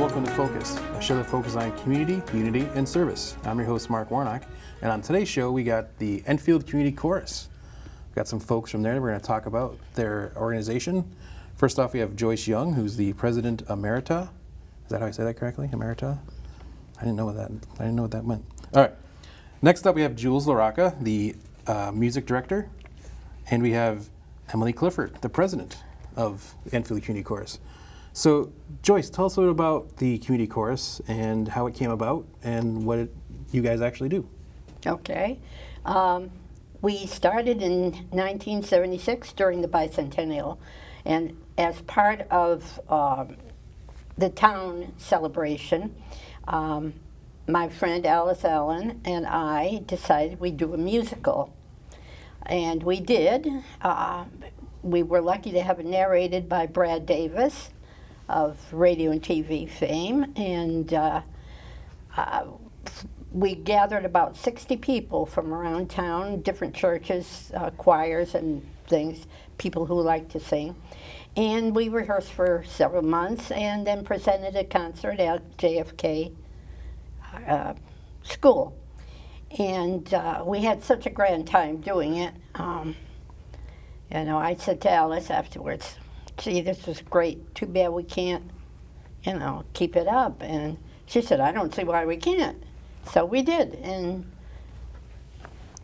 welcome to Focus, a show that focuses on community, unity, and service. I'm your host, Mark Warnock, and on today's show, we got the Enfield Community Chorus. We've got some folks from there that we're going to talk about their organization. First off, we have Joyce Young, who's the President Emerita. Is that how I say that correctly? Emerita? I didn't know what that meant. All right. Next up, we have Jules LaRocca, the music director, and we have Emily Clifford, the president of Enfield Community Chorus. So, Joyce, tell us a little about the Community Chorus and how it came about and what you guys actually do. Okay. We started in 1976 during the bicentennial, and as part of the town celebration, my friend Alice Allen and I decided we'd do a musical. And we did. We were lucky to have it narrated by Brad Davis of radio and TV fame, and we gathered about 60 people from around town, different churches, choirs and things, people who like to sing. And we rehearsed for several months and then presented a concert at JFK School. And we had such a grand time doing it. I said to Alice afterwards, gee, this was great. Too bad we can't, keep it up. And she said, I don't see why we can't. So we did. And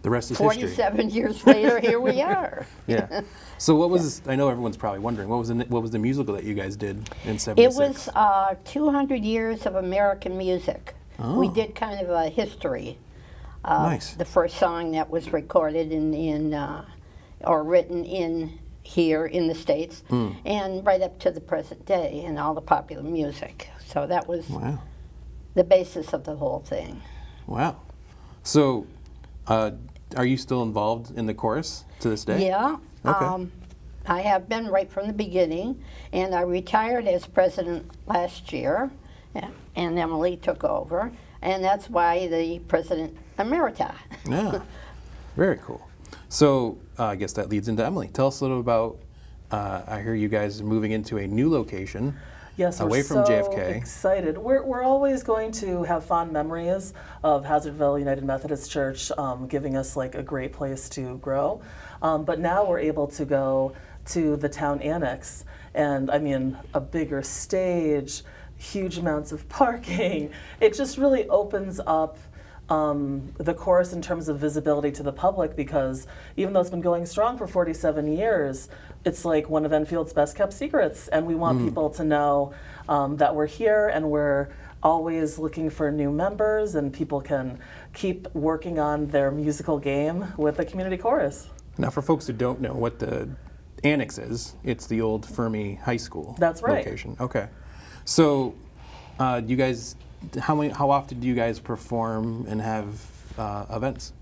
the rest is 47 years later, here we are. Yeah. So what was, I know everyone's probably wondering, what was the musical that you guys did in 76? It was 200 years of American music. Oh. We did kind of a history. Nice. The first song that was recorded or written in here in the States, and right up to the present day, and all the popular music. So that was the basis of the whole thing. Wow. So, are you still involved in the chorus to this day? Yeah. Okay. I have been right from the beginning, and I retired as president last year, and Emily took over, and that's why the President Emerita. Yeah. Very cool. So I guess that leads into Emily. Tell us a little about, I hear you guys are moving into a new location. Yes, away from we're so JFK. Excited. We're always going to have fond memories of Hazardville United Methodist Church giving us like a great place to grow. But now we're able to go to the town annex, and I mean a bigger stage, huge amounts of parking. It just really opens up the chorus in terms of visibility to the public, because even though it's been going strong for 47 years, it's like one of Enfield's best kept secrets, and we want people to know that we're here, and we're always looking for new members, and people can keep working on their musical game with the community chorus. Now, for folks who don't know what the annex is, it's the old Fermi High School. That's right. Location. Okay. So, you guys, how often do you guys perform and have events?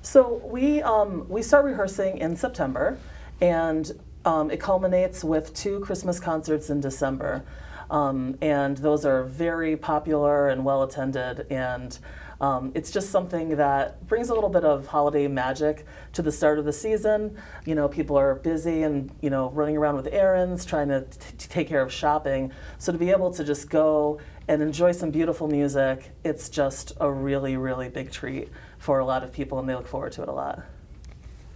So we start rehearsing in September, and it culminates with 2 Christmas concerts in December, and those are very popular and well attended, and it's just something that brings a little bit of holiday magic to the start of the season. People are busy and running around with errands, trying to take care of shopping. So to be able to just go and enjoy some beautiful music, it's just a really, really big treat for a lot of people, and they look forward to it a lot.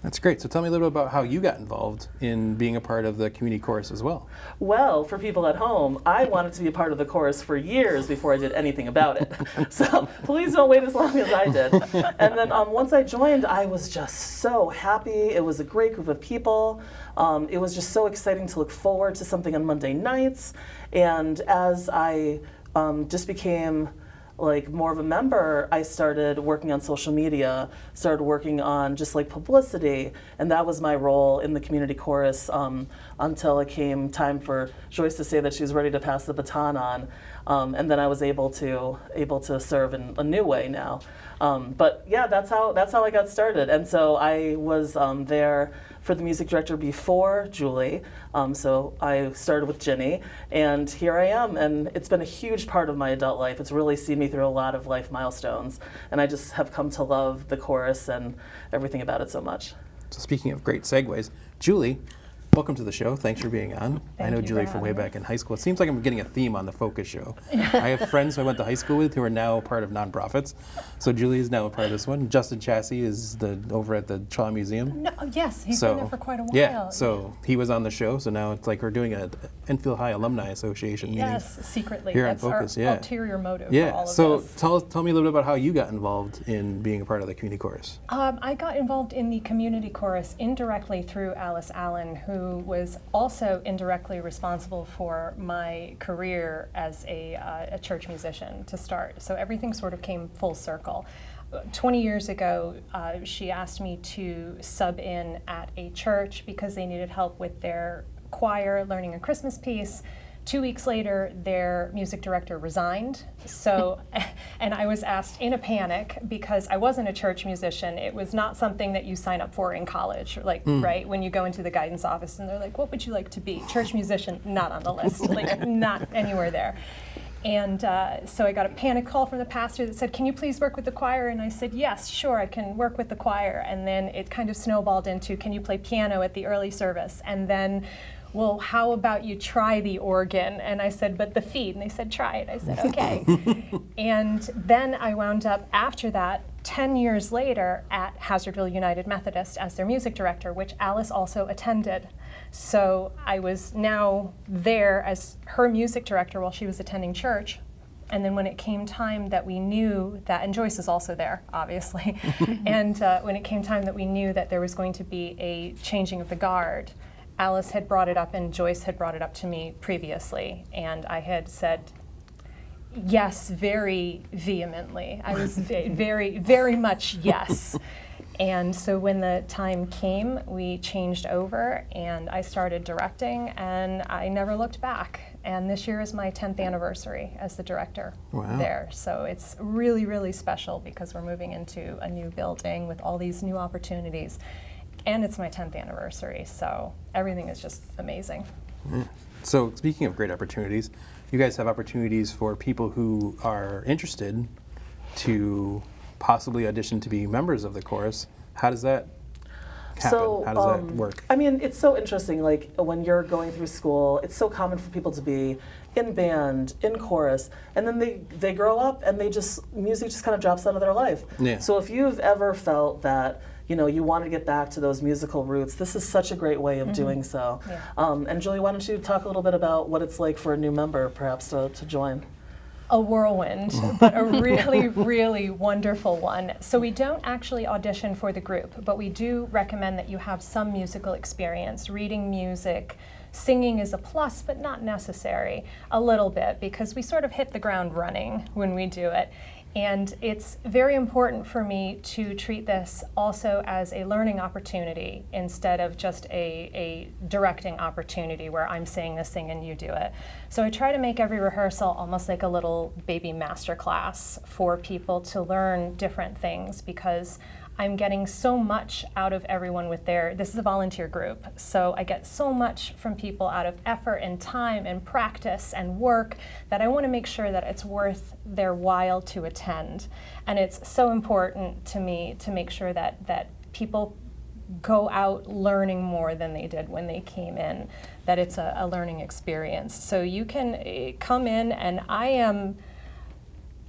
That's great. So tell me a little bit about how you got involved in being a part of the community chorus as well. Well, for people at home, I wanted to be a part of the chorus for years before I did anything about it. So please don't wait as long as I did. And then once I joined, I was just so happy. It was a great group of people. It was just so exciting to look forward to something on Monday nights. And as I just became like more of a member, I started working on social media, started working on just like publicity, and that was my role in the community chorus until it came time for Joyce to say that she was ready to pass the baton on, and then I was able to serve in a new way now. But yeah, that's how I got started, and so I was there for the music director before Julie, so I started with Ginny, and here I am, and it's been a huge part of my adult life. It's really seen me through a lot of life milestones, and I just have come to love the chorus and everything about it so much. So speaking of great segues, Julie, welcome to the show. Thanks for being on. I know you for Julie from way having back in high school. It seems like I'm getting a theme on the Focus show. I have friends who I went to high school with who are now part of nonprofits. So Julie is now a part of this one. Justin Chassie is over at the Shaw Museum. No, yes, he's been there for quite a while. Yeah, so he was on the show. So now it's like we're doing an Enfield High Alumni Association meeting. Yes, secretly. Here on That's Focus, our yeah. ulterior motive Yeah, for all of so this. tell me a little bit about how you got involved in being a part of the community chorus. I got involved in the community chorus indirectly through Alice Allen, who was also indirectly responsible for my career as a church musician to start. So everything sort of came full circle. 20 years ago, she asked me to sub in at a church because they needed help with their choir learning a Christmas piece. 2 weeks later, their music director resigned. So, and I was asked in a panic because I wasn't a church musician. It was not something that you sign up for in college, like, right? When you go into the guidance office and they're like, what would you like to be? Church musician, not on the list, like not anywhere there. And so I got a panic call from the pastor that said, can you please work with the choir? And I said, yes, sure, I can work with the choir. And then it kind of snowballed into, can you play piano at the early service? And then, well, how about you try the organ? And I said, but the feed. And they said, try it. I said, okay. And then I wound up, after that, 10 years later at Hazardville United Methodist as their music director, which Alice also attended. So I was now there as her music director while she was attending church. And then when it came time that we knew that, and Joyce is also there, obviously, and when it came time that we knew that there was going to be a changing of the guard, Alice had brought it up and Joyce had brought it up to me previously, and I had said yes very vehemently. I was very, very much yes. And so when the time came, we changed over and I started directing and I never looked back. And this year is my 10th anniversary as the director there. So it's really, really special because we're moving into a new building with all these new opportunities. And it's my 10th anniversary, so everything is just amazing. So speaking of great opportunities, you guys have opportunities for people who are interested to possibly audition to be members of the chorus. How does that happen? So, how does that work? I mean, it's so interesting, like when you're going through school, it's so common for people to be in band, in chorus, and then they grow up and music just kind of drops out of their life. Yeah. So if you've ever felt that, you want to get back to those musical roots, this is such a great way of doing so. Yeah. And Julie, why don't you talk a little bit about what it's like for a new member, perhaps, to join? A whirlwind, but a really, really wonderful one. So we don't actually audition for the group, but we do recommend that you have some musical experience. Reading music, singing is a plus, but not necessary, a little bit, because we sort of hit the ground running when we do it. And it's very important for me to treat this also as a learning opportunity instead of just a directing opportunity where I'm saying this thing and you do it. So I try to make every rehearsal almost like a little baby masterclass for people to learn different things, because I'm getting so much out of everyone this is a volunteer group, so I get so much from people out of effort and time and practice and work that I want to make sure that it's worth their while to attend. And it's so important to me to make sure that people go out learning more than they did when they came in, that it's a learning experience. So you can come in, and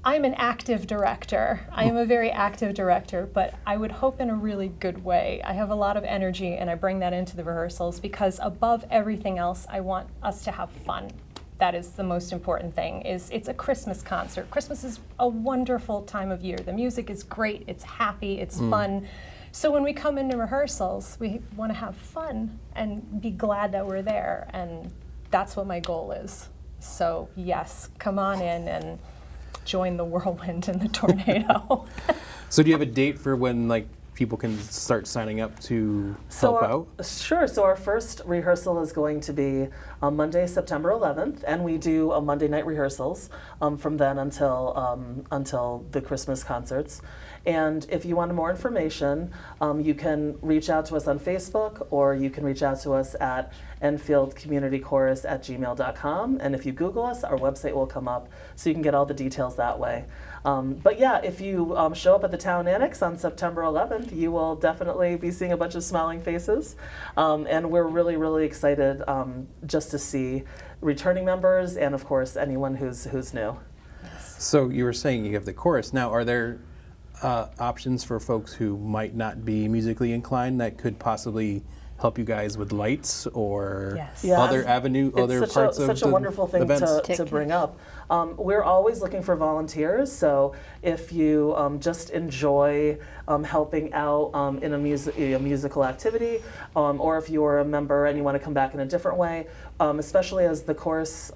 I'm an active director. I am a very active director, but I would hope in a really good way. I have a lot of energy and I bring that into the rehearsals because above everything else, I want us to have fun. That is the most important thing. It's a Christmas concert. Christmas is a wonderful time of year. The music is great, it's happy, it's fun. So when we come into rehearsals, we want to have fun and be glad that we're there, and that's what my goal is. So yes, come on in and join the whirlwind and the tornado. So do you have a date for when people can start signing up to help out? Sure. So our first rehearsal is going to be on Monday, September 11th, and we do a Monday night rehearsals from then until the Christmas concerts. And if you want more information, you can reach out to us on Facebook, or you can reach out to us at enfieldcommunitychorus@gmail.com. And if you Google us, our website will come up, so you can get all the details that way. But yeah, if you show up at the Town Annex on September 11th, you will definitely be seeing a bunch of smiling faces. And we're really, really excited just to see returning members, and of course, anyone who's new. So you were saying you have the chorus. Now, are there options for folks who might not be musically inclined that could possibly help you guys with lights or Yes. Yeah, other it's other parts of such the a wonderful thing events? to bring up. We're always looking for volunteers, so if you just enjoy helping out in a musical activity, or if you're a member and you want to come back in a different way, especially as the chorus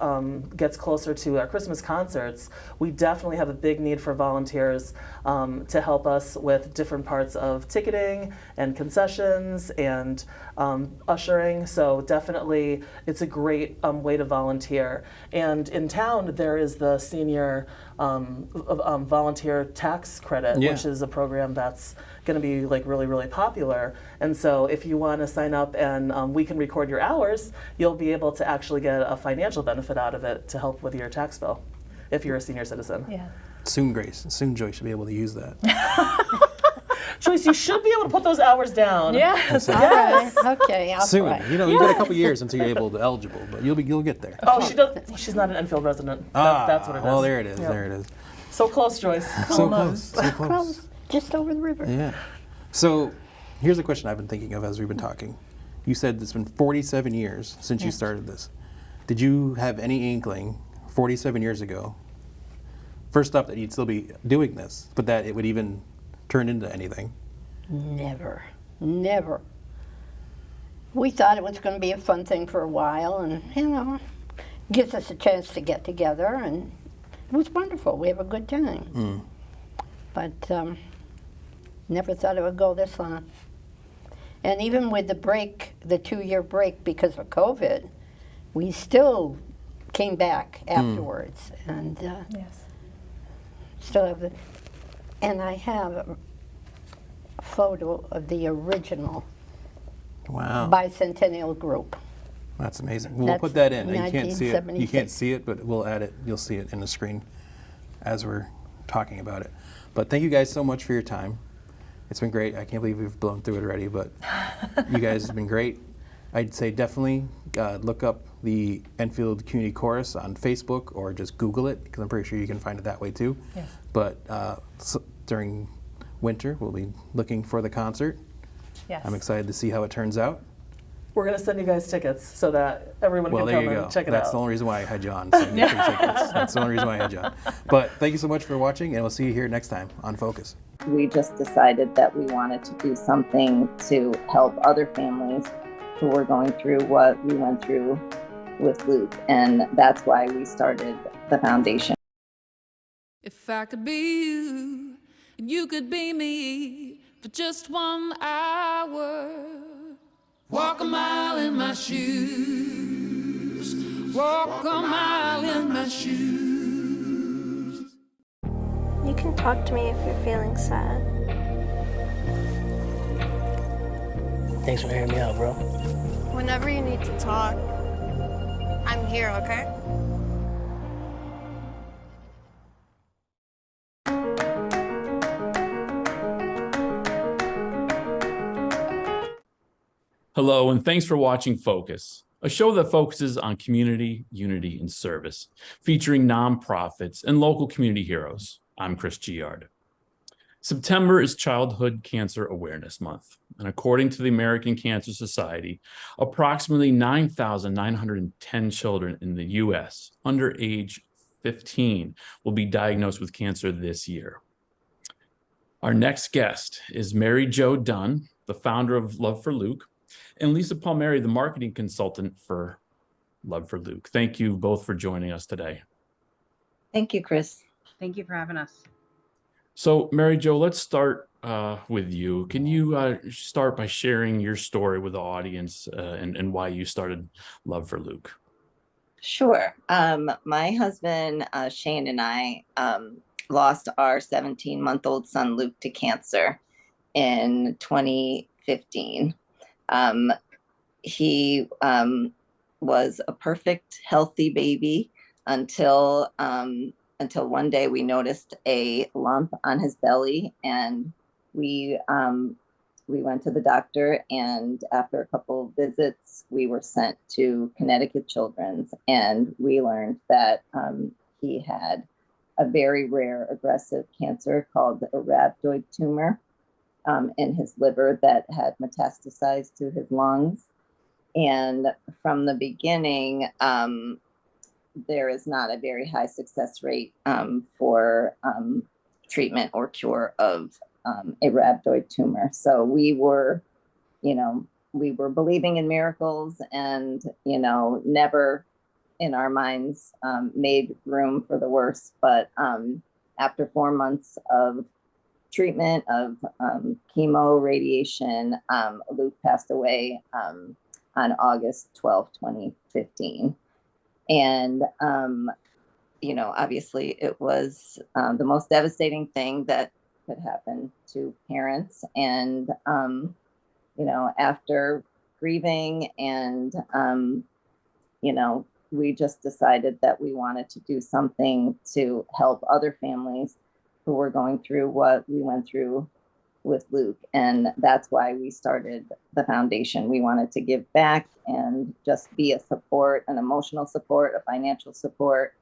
gets closer to our Christmas concerts, we definitely have a big need for volunteers to help us with different parts of ticketing and concessions and ushering. So definitely, it's a great way to volunteer. And in town, there is the senior volunteer tax credit, Yeah. which is a program that's going to be like really, really popular. And so if you want to sign up and we can record your hours, you'll be able to actually get a financial benefit out of it to help with your tax bill if you're a senior citizen. Yeah. Soon Joyce should be able to use that. Joyce, you should be able to put those hours down. Yes. Yes. Okay, I'll Soon. try. You know, you've got a couple years until you're eligible, but you'll get there. Oh, she's not an Enfield resident. That's what it is. Well, there it is. Yep. There it is. So close, Joyce. So close. So Well, close. just over the river. Yeah. So here's a question I've been thinking of as we've been talking. You said it's been 47 years since you started this. Did you have any inkling 47 years ago, first off, that you'd still be doing this, but that it would even turn into anything? Never, never. We thought it was going to be a fun thing for a while, and gives us a chance to get together, and it was wonderful. We have a good time. But never thought it would go this long. And even with the break, the 2-year break because of COVID, we still came back afterwards, and Yes. still have the. And I have a photo of the original Wow. bicentennial group. That's amazing. We'll That's put that in. You can't see it. You 1976. can't see it, but we'll add it. You'll see it in the screen as we're talking about it. But thank you guys so much for your time. It's been great. I can't believe we've blown through it already, but you guys have been great. I'd say definitely look up the Enfield Community Chorus on Facebook, or just Google it, because I'm pretty sure you can find it that way too. Yes. But during winter, we'll be looking for the concert. Yes. I'm excited to see how it turns out. We're going to send you guys tickets so that everyone Well, can there come you go. and check it That's out. the only reason why I had you on. So you free tickets. That's the only reason why I had you on. But thank you so much for watching, and we'll see you here next time on Focus. We just decided that we wanted to do something to help other families who were going through what we went through with Luke, and that's why we started the foundation. If I could be you, and you could be me for just 1 hour. Walk a mile in my shoes. Walk a mile in my shoes. You can talk to me if you're feeling sad. Thanks for hearing me out, bro. Whenever you need to talk, I'm here, okay? Hello, and thanks for watching Focus, a show that focuses on community, unity, and service, featuring nonprofits and local community heroes. I'm Chris Giard. September is Childhood Cancer Awareness Month, and according to the American Cancer Society, approximately 9,910 children in the U.S. under age 15 will be diagnosed with cancer this year. Our next guest is Mary Jo Dunn, the founder of Love for Luke, and Lisa Palmieri, the marketing consultant for Love for Luke. Thank you both for joining us today. Thank you, Chris. Thank you for having us. So, Mary Jo, let's start with you. Can you start by sharing your story with the audience and why you started Love for Luke? Sure. My husband, Shane, and I lost our 17-month-old son, Luke, to cancer in 2015. He was a perfect, healthy baby until one day we noticed a lump on his belly, and we went to the doctor, and after a couple of visits, we were sent to Connecticut Children's, and we learned that he had a very rare aggressive cancer called a rhabdoid tumor in his liver that had metastasized to his lungs. And from the beginning, there is not a very high success rate for treatment or cure of a rhabdoid tumor. So we were believing in miracles, and, never in our minds made room for the worst. But after 4 months of treatment of chemo, radiation, Luke passed away on August 12, 2015. And, obviously it was the most devastating thing that could happen to parents. And, after grieving and, we just decided that we wanted to do something to help other families who were going through what we went through with Luke. And that's why we started the foundation. We wanted to give back and just be a support, an emotional support, a financial support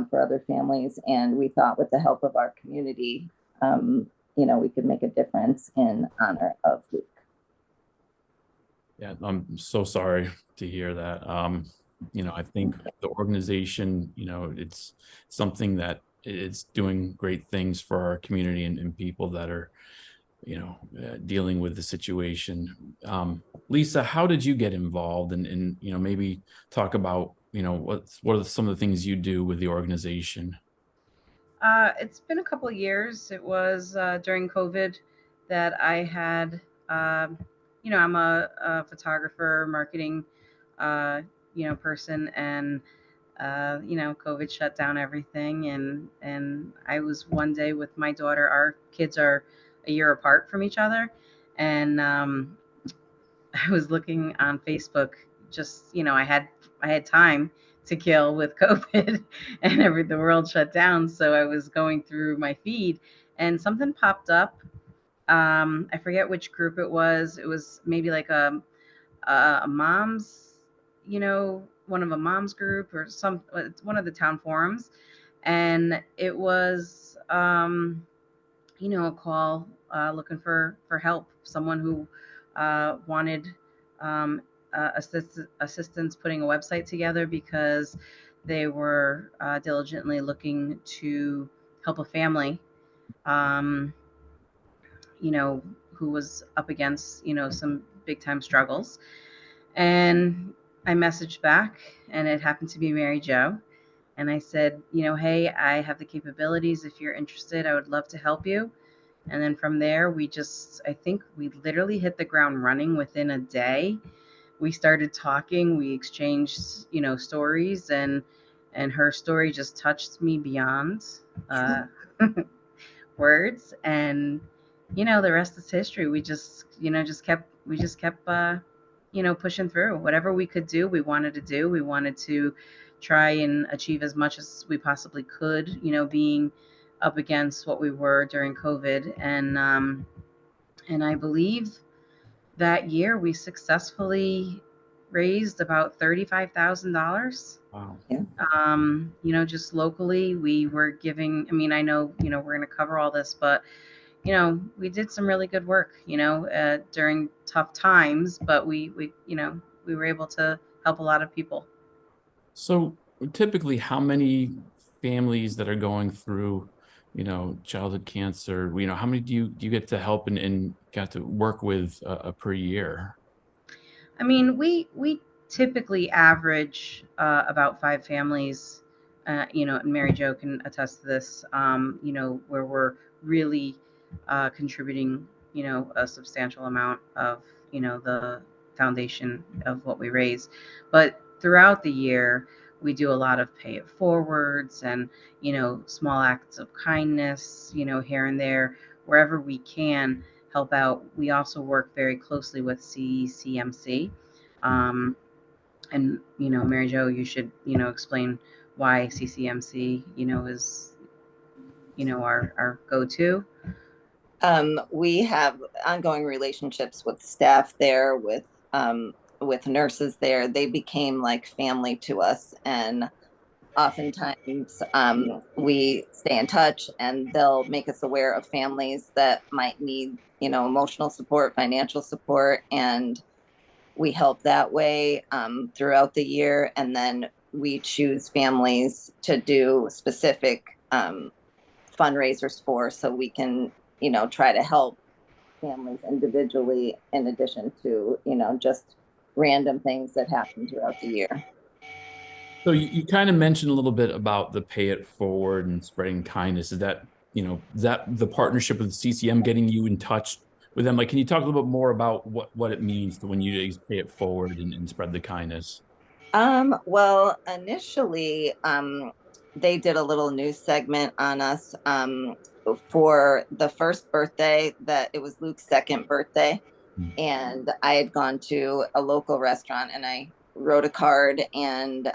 for other families. And we thought with the help of our community, we could make a difference in honor of Luke. Yeah, I'm so sorry to hear that. I think the organization, it's something that it's doing great things for our community and people that are, dealing with the situation. Lisa, how did you get involved? And maybe talk about, what are some of the things you do with the organization? It's been a couple of years. It was during COVID that I had, I'm a photographer, marketing, person, and COVID shut down everything, and I was one day with my daughter. Our kids are a year apart from each other, and I was looking on Facebook. Just I had time to kill with COVID, and the world shut down. So I was going through my feed, and something popped up. I forget which group it was. It was maybe like a mom's, one of a mom's group or one of the town forums, and it was a call looking for help, someone who wanted assistance putting a website together because they were diligently looking to help a family, who was up against, some big time struggles. And I messaged back, and it happened to be Mary Jo. And I said, hey, I have the capabilities. If you're interested, I would love to help you. And then from there, I think we literally hit the ground running within a day. We started talking, we exchanged, stories, and her story just touched me beyond words. And, the rest is history. We just kept pushing through. Whatever we could do, we wanted to do. We wanted to try and achieve as much as we possibly could, being up against what we were during COVID. And I believe that year we successfully raised about $35,000. Wow. Yeah. Just locally, we were giving, I know, we're going to cover all this, but we did some really good work, during tough times, but we were able to help a lot of people. So typically, how many families that are going through, childhood cancer, how many do you get to help and got to work with per year? We typically average about 5 families, and Mary Jo can attest to this, where we're really contributing, a substantial amount of, the foundation of what we raise. But throughout the year, we do a lot of pay it forwards and, small acts of kindness, here and there, wherever we can help out. We also work very closely with CCMC. And, Mary Jo, you should, explain why CCMC, is, our go-to. We have ongoing relationships with staff there, with nurses there. They became like family to us, and oftentimes we stay in touch, and they'll make us aware of families that might need, emotional support, financial support, and we help that way throughout the year. And then we choose families to do specific fundraisers for, so we can, try to help families individually in addition to, just random things that happen throughout the year. So you kind of mentioned a little bit about the pay it forward and spreading kindness. Is that, is that the partnership with CCM getting you in touch with them? Like, can you talk a little bit more about what it means to when you guys pay it forward and spread the kindness? Well, initially, they did a little news segment on us for the first birthday, that it was Luke's second birthday. And I had gone to a local restaurant, and I wrote a card and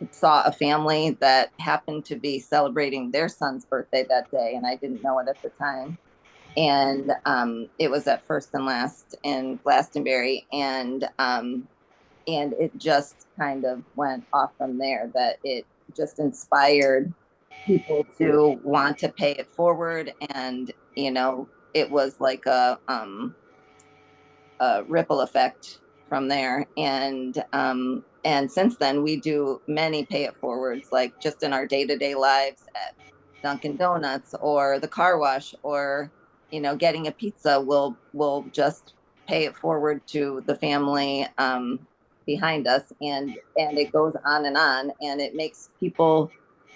saw a family that happened to be celebrating their son's birthday that day, and I didn't know it at the time. And it was at First and Last in Glastonbury, and it just kind of went off from there, that it just inspired people to want to pay it forward. And it was like a ripple effect from there. And since then we do many pay it forwards, like just in our day-to-day lives at Dunkin' Donuts or the car wash, or getting a pizza. We'll just pay it forward to the family behind us, and it goes on, and it makes people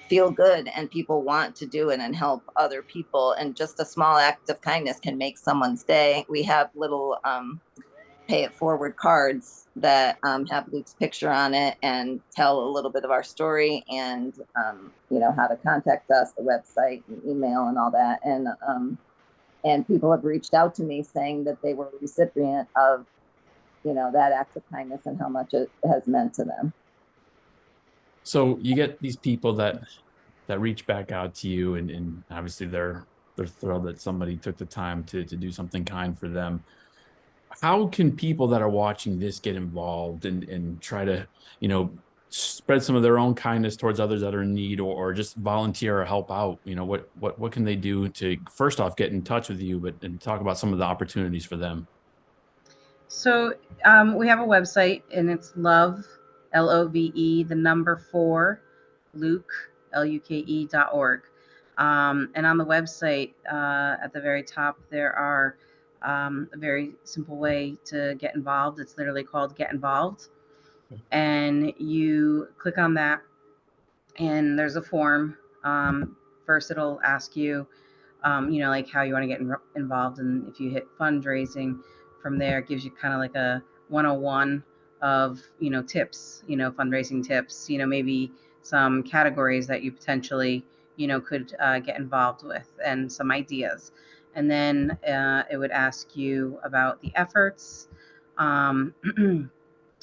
feel good, and people want to do it and help other people. And just a small act of kindness can make someone's day. We have little pay it forward cards that have Luke's picture on it and tell a little bit of our story, and how to contact us, the website and email and all that. And people have reached out to me saying that they were a recipient of that act of kindness and how much it has meant to them. So you get these people that reach back out to you, and obviously they're thrilled that somebody took the time to do something kind for them. How can people that are watching this get involved and try to, spread some of their own kindness towards others that are in need, or just volunteer or help out? What can they do to, first off, get in touch with you, and talk about some of the opportunities for them? So we have a website, and it's love, LOVE, the number 4, Luke, LUKE.org. And on the website, at the very top, there are a very simple way to get involved. It's literally called Get Involved. And you click on that, and there's a form. First, it'll ask you, like how you want to get involved. And if you hit fundraising, from there, it gives you kind of like a 101 of, tips, fundraising tips, maybe some categories that you potentially, could get involved with, and some ideas. And then it would ask you about the efforts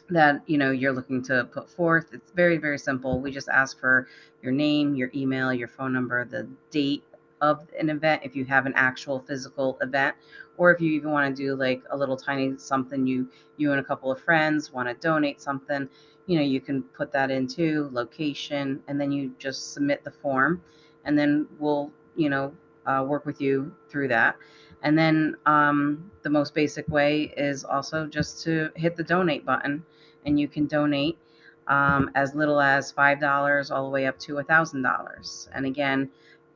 that you're looking to put forth. It's very, very simple. We just ask for your name, your email, your phone number, the date of an event, if you have an actual physical event, or if you even want to do like a little tiny something, you and a couple of friends want to donate something, you can put that into location, and then you just submit the form, and then we'll work with you through that. And then the most basic way is also just to hit the donate button, and you can donate as little as $5 all the way up to $1,000. And again,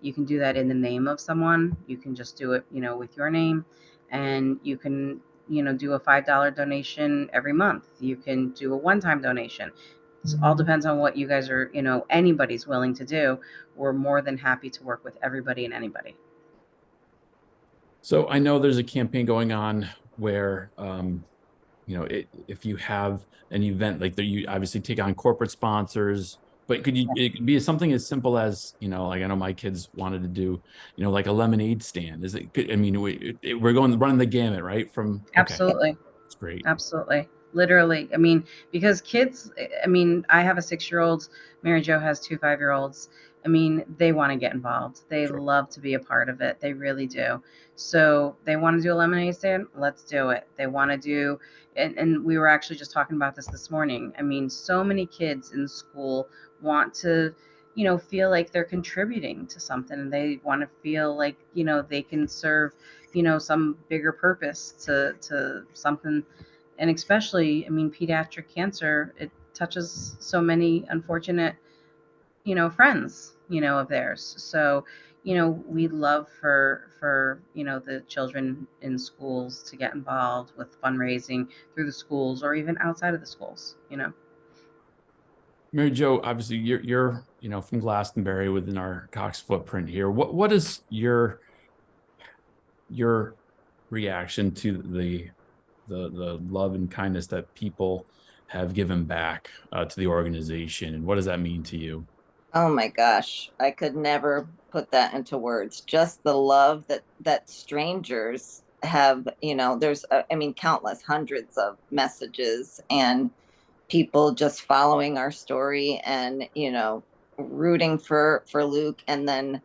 you can do that in the name of someone. You can just do it, with your name, and you can, do a $5 donation every month. You can do a one-time donation. It all depends on what you guys are, anybody's willing to do. We're more than happy to work with everybody and anybody. So I know there's a campaign going on where if you have an event like that, you obviously take on corporate sponsors, but it could be something as simple as, like I know my kids wanted to do, like a lemonade stand. We're running the gamut, right? Absolutely. That's great. Absolutely. Literally. I mean, because kids, I mean, I have a 6-year-old, Mary Jo has 2 5-year-olds. I mean, they want to get involved. They Sure. love to be a part of it. They really do. So they want to do a lemonade stand. Let's do it. They want to do, and we were actually just talking about this morning. I mean, so many kids in school want to, feel like they're contributing to something, and they want to feel like, they can serve, some bigger purpose to something. And especially, I mean, pediatric cancer, it touches so many unfortunate, friends, of theirs. So, we love for, the children in schools to get involved with fundraising through the schools or even outside of the schools. Mary Jo, obviously you're from Glastonbury within our Cox footprint here. What is your reaction to the love and kindness that people have given back to the organization, and what does that mean to you? Oh my gosh, I could never put that into words. Just the love that strangers have, there's I mean countless hundreds of messages and people just following our story and, rooting for Luke, and then,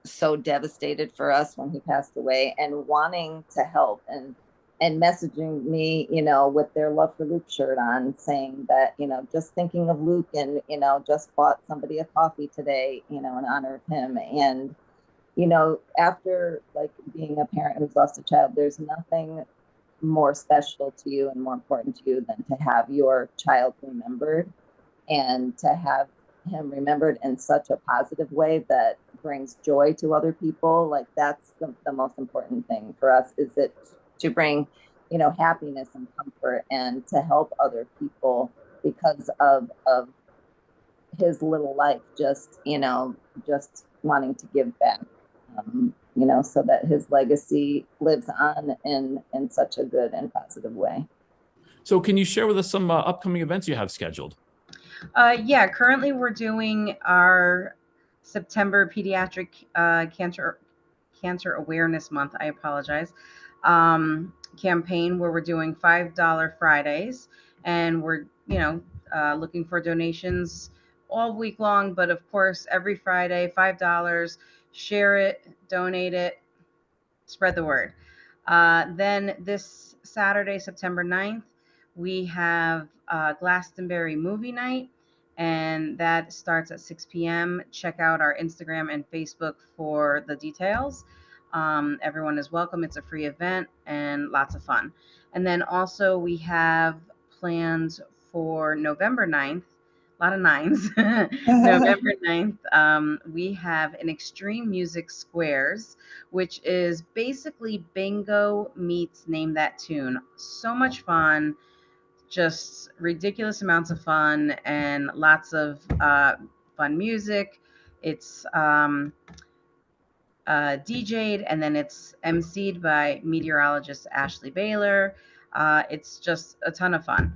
so devastated for us when he passed away and wanting to help and messaging me, with their Love for Luke shirt on, saying that, just thinking of Luke and, just bought somebody a coffee today, in honor of him. And, after like being a parent who's lost a child, there's nothing more special to you and more important to you than to have your child remembered, and to have him remembered in such a positive way that brings joy to other people. Like that's the most important thing for us, is it to bring, happiness and comfort and to help other people because of his little life, just wanting to give back, so that his legacy lives on in such a good and positive way. So can you share with us some upcoming events you have scheduled? Yeah, currently we're doing our September pediatric cancer awareness month. I apologize. Campaign where we're doing $5 Fridays, and we're looking for donations all week long. But of course, every Friday, $5. Share it, donate it, spread the word. Then this Saturday, September 9th, we have Glastonbury movie night, and that starts at 6 p.m. Check out our Instagram and Facebook for the details. Everyone is welcome. It's a free event and lots of fun. And then also we have plans for November 9th, a lot of nines. November 9th, we have an Extreme Music Squares, which is basically bingo meets Name That Tune. So much fun, just ridiculous amounts of fun, and lots of fun music. It's DJ'd, and then it's emceed by meteorologist Ashley Baylor. It's just a ton of fun.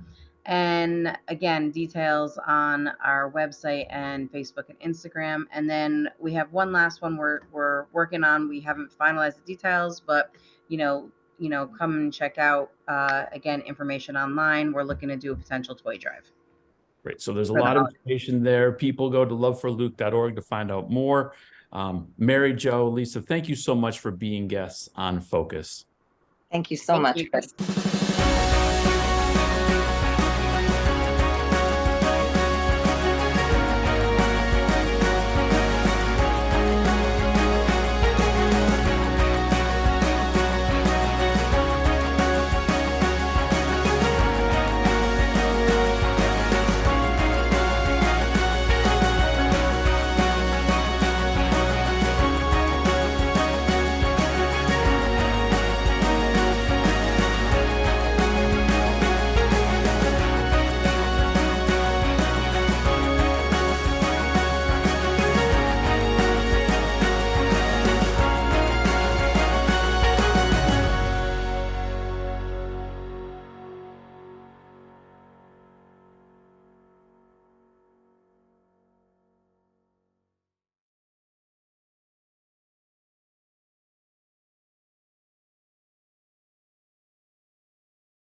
And again, details on our website and Facebook and Instagram. And then we have one last one we're working on. We haven't finalized the details, but come and check out again, information online. We're looking to do a potential toy drive. Great. So there's a lot of information there. People go to loveforluke.org to find out more. Mary Jo, Lisa, thank you so much for being guests on Focus. Thank you so much, Chris.